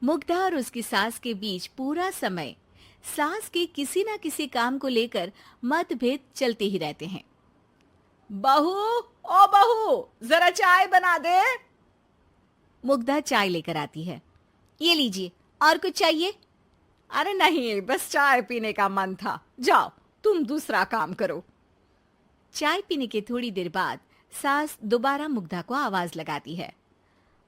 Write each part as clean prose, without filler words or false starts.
मुग्धा और उसकी सास के बीच पूरा समय सास के किसी ना किसी काम को लेकर मतभेद चलते ही रहते हैं। बहू, ओ बहू, जरा चाय बना दे। मुग्धा चाय लेकर आती है। ये लीजिए, और कुछ चाहिए? अरे नहीं, बस चाय पीने का मन था। जाओ, तुम दूसरा काम करो। चाय पीने के थोड़ी देर बाद सास दोबारा मुग्धा को आवाज लगाती है।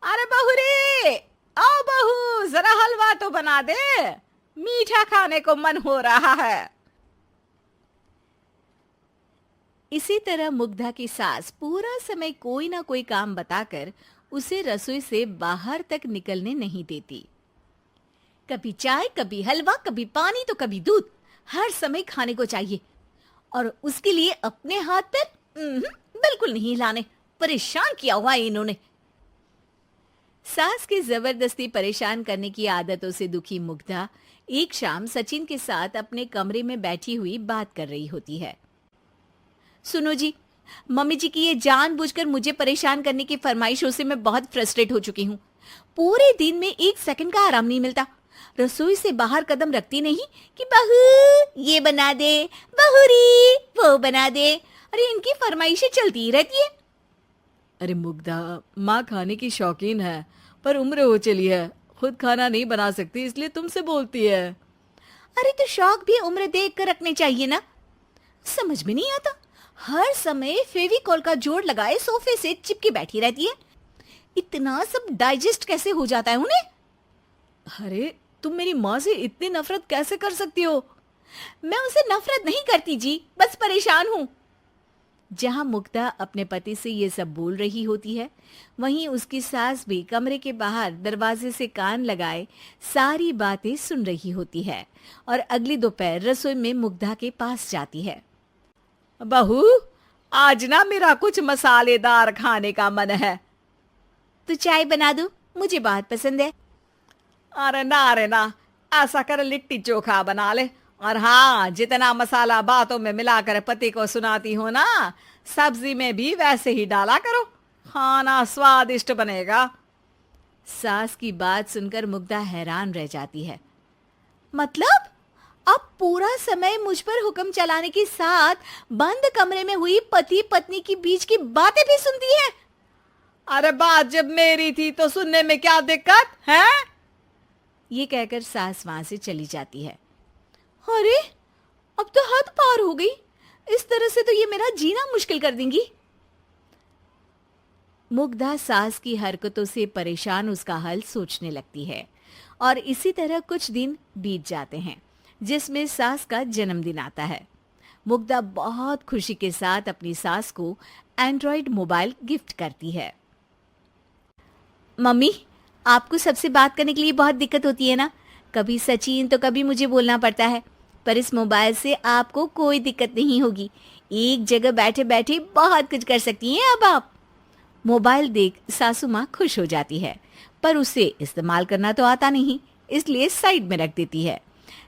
अरे बहू रे, आओ बहू, जरा हलवा तो बना दे, मीठा खाने को मन हो रहा है। इसी तरह मुग्धा की सास पूरा समय कोई ना कोई काम बताकर उसे रसोई से बाहर तक निकलने नहीं देती। कभी चाय, कभी हलवा, कभी पानी तो कभी दूध, हर समय खाने को चाहिए और उसके लिए अपने हाथ पैर बिल्कुल नहीं हिलाने। परेशान किया हुआ है इन्होंने। सास की जबरदस्ती परेशान करने की आदतों से दुखी मुग्धा एक शाम सचिन के साथ अपने कमरे में बैठी हुई बात कर रही होती है। सुनो जी, मम्मी जी की ये जानबूझकर मुझे परेशान करने की फरमाइशों से मैं बहुत फ्रस्ट्रेट हो चुकी हूँ। पूरे दिन में एक सेकंड का आराम नहीं मिलता। रसोई से बाहर कदम रखती नहीं कि बहू ये बना दे, बहुरी वो बना दे। अरे इनकी फरमाइशें चलती ही रहती है। अरे मुग्धा, माँ खाने की शौकीन है, पर उम्र हो चली है, खुद खाना नहीं बना सकती, इसलिए तुमसे बोलती है। अरे तो शौक भी उम्र देख कर रखने चाहिए ना। समझ में नहीं आता, हर समय फेविकॉल का जोड़ लगाए सोफे से चिपके बैठी रहती है। इतना सब डाइजेस्ट कैसे हो जाता है उन्हें? अरे तुम मेरी माँ से इतनी नफरत कैसे कर सकती हो? मैं उनसे नफरत नहीं करती जी, बस परेशान हूँ। जहां मुग्धा अपने पति से ये सब बोल रही होती है, वहीं उसकी सास भी कमरे के बाहर दरवाजे से कान लगाए सारी बातें सुन रही होती है और अगली दोपहर रसोई में मुग्धा के पास जाती है। बहू, आज ना मेरा कुछ मसालेदार खाने का मन है। तो चाय बना दूं? मुझे बहुत पसंद है। अरे ना, ऐसा कर लिट्टी चोखा बना ले। और हाँ, जितना मसाला बातों में मिलाकर पति को सुनाती हो ना, सब्जी में भी वैसे ही डाला करो, खाना स्वादिष्ट बनेगा। सास की बात सुनकर मुग्धा हैरान रह जाती है। मतलब अब पूरा समय मुझ पर हुक्म चलाने के साथ बंद कमरे में हुई पति पत्नी की बीच की बातें भी सुनती है? अरे बात जब मेरी थी तो सुनने में क्या दिक्कत है? ये कहकर सास वहां से चली जाती है। अरे अब तो हद पार हो गई। इस तरह से तो ये मेरा जीना मुश्किल कर देंगी। मुग्धा सास की हरकतों से परेशान उसका हल सोचने लगती है और इसी तरह कुछ दिन बीत जाते हैं, जिसमें सास का जन्मदिन आता है। मुग्धा बहुत खुशी के साथ अपनी सास को एंड्रॉइड मोबाइल गिफ्ट करती है। मम्मी, आपको सबसे बात करने के लिए बहुत दिक्कत होती है ना? कभी सचिन तो कभी मुझे बोलना पड़ता है, पर इस मोबाइल से आपको कोई दिक्कत नहीं होगी। एक जगह बैठे बैठे बहुत कुछ कर सकती हैं अब आप। मोबाइल देख सासू माँ खुश हो जाती है, पर उसे इस्तेमाल करना तो आता नहीं, इसलिए साइड में रख देती है।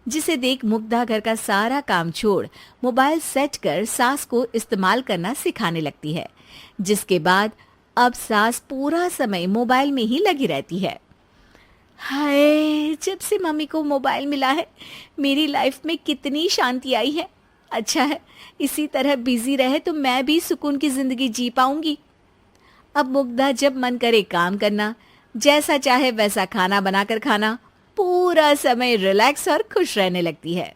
जिसे देख मुग्धा घर का सारा काम छोड़ मोबाइल सेट कर सास को इस्तेमाल करना सिखाने लगती है, जिसके बाद अब सास पूरा समय मोबाइल में ही लगी रहती है। हाय, जब से मम्मी को मोबाइल मिला है मेरी लाइफ में कितनी शांति आई है। अच्छा है, इसी तरह बिजी रहे तो मैं भी सुकून की जिंदगी जी पाऊंगी। अब मुग्धा जब मन करे काम करना, जैसा चाहे वैसा खाना बनाकर खाना, पूरा समय रिलैक्स और खुश रहने लगती है।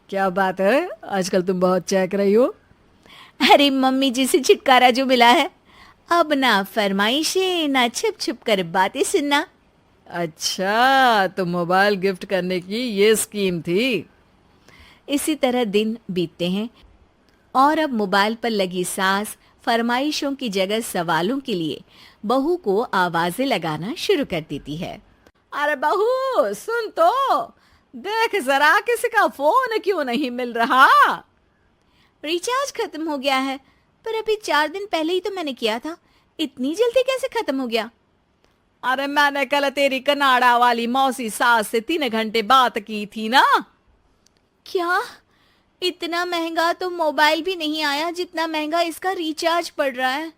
क्या बात है, आजकल तुम बहुत चहक रही हो। अरे मम्मी जी से छुटकारा जो मिला है, अब ना फरमाइशें ना छुप छुप कर बातें सुनना। अच्छा, तो मोबाइल गिफ्ट करने की ये स्कीम थी। इसी तरह दिन बीतते हैं और अब मोबाइल पर लगी सास फरमाइशों की जगह सवालों के लिए बहू को आवाजें लगाना शुरू कर देती है। अरे बहू सुन तो, देख जरा किसी का फोन क्यों नहीं मिल रहा? रिचार्ज खत्म हो गया है, पर अभी 4 दिन पहले ही तो मैंने किया था। इतनी जल्दी कैसे खत्म हो गया? अरे मैंने कल तेरी कनाडा वाली मौसी सास से 3 घंटे बात की थी ना। क्या? इतना महंगा तो मोबाइल भी नहीं आया जितना महंगा इसका रिचार्ज पड़ रहा है।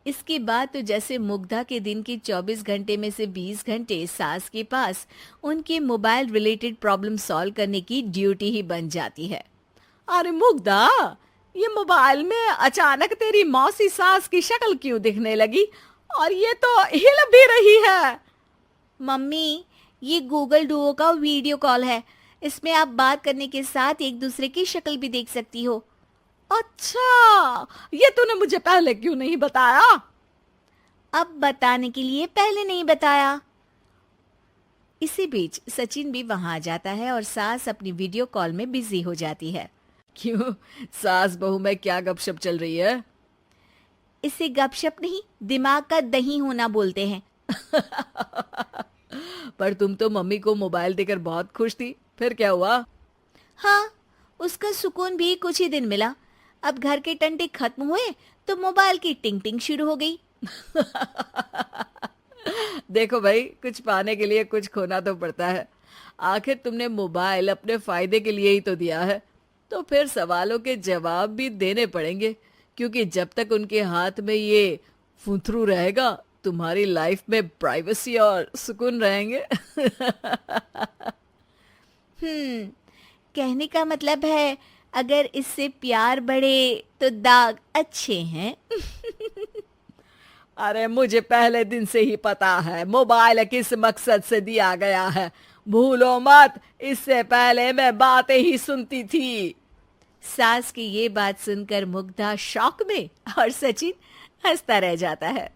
इसके बाद तो जैसे मुग्धा के दिन के 24 घंटे में से 20 घंटे सास के पास उनके मोबाइल रिलेटेड प्रॉब्लम सॉल्व करने की ड्यूटी ही बन जाती है। अरे मुग्धा, ये मोबाइल में अचानक तेरी मौसी सास की शक्ल क्यों दिखने लगी? और ये तो हिल भी रही है। मम्मी, ये गूगल डुओ का वीडियो कॉल है। इसमें आप बात करने के साथ एक दूसरे की शक्ल भी देख सकती हो। अच्छा, ये तूने मुझे पहले क्यों नहीं बताया? अब बताने के लिए पहले नहीं बताया। इसी बीच सचिन भी वहां आ जाता है और सास अपनी वीडियो कॉल में बिजी हो जाती है। क्यों, सास बहू में क्या गपशप चल रही है? इसे गपशप नहीं, दिमाग का दही होना बोलते हैं। पर तुम तो मम्मी को मोबाइल देकर बहुत खुश थी, फिर क्या हुआ? हाँ, उसका सुकून भी कुछ ही दिन मिला। अब घर के टंटे खत्म हुए तो मोबाइल की टिंग टिंग शुरू हो गई। देखो भाई, कुछ पाने के लिए कुछ खोना तो पड़ता है। आखिर तुमने मोबाइल अपने फायदे के लिए ही तो दिया है, तो फिर सवालों के जवाब भी देने पड़ेंगे, क्योंकि जब तक उनके हाथ में ये फुंथरू रहेगा, तुम्हारी लाइफ में प्राइवेसी और सुकून रहेंगे। कहने का मतलब है अगर इससे प्यार बढ़े तो दाग अच्छे हैं। अरे मुझे पहले दिन से ही पता है मोबाइल किस मकसद से दिया गया है। भूलो मत, इससे पहले मैं बातें ही सुनती थी। सास की ये बात सुनकर मुग्धा शॉक में और सचिन हंसता रह जाता है।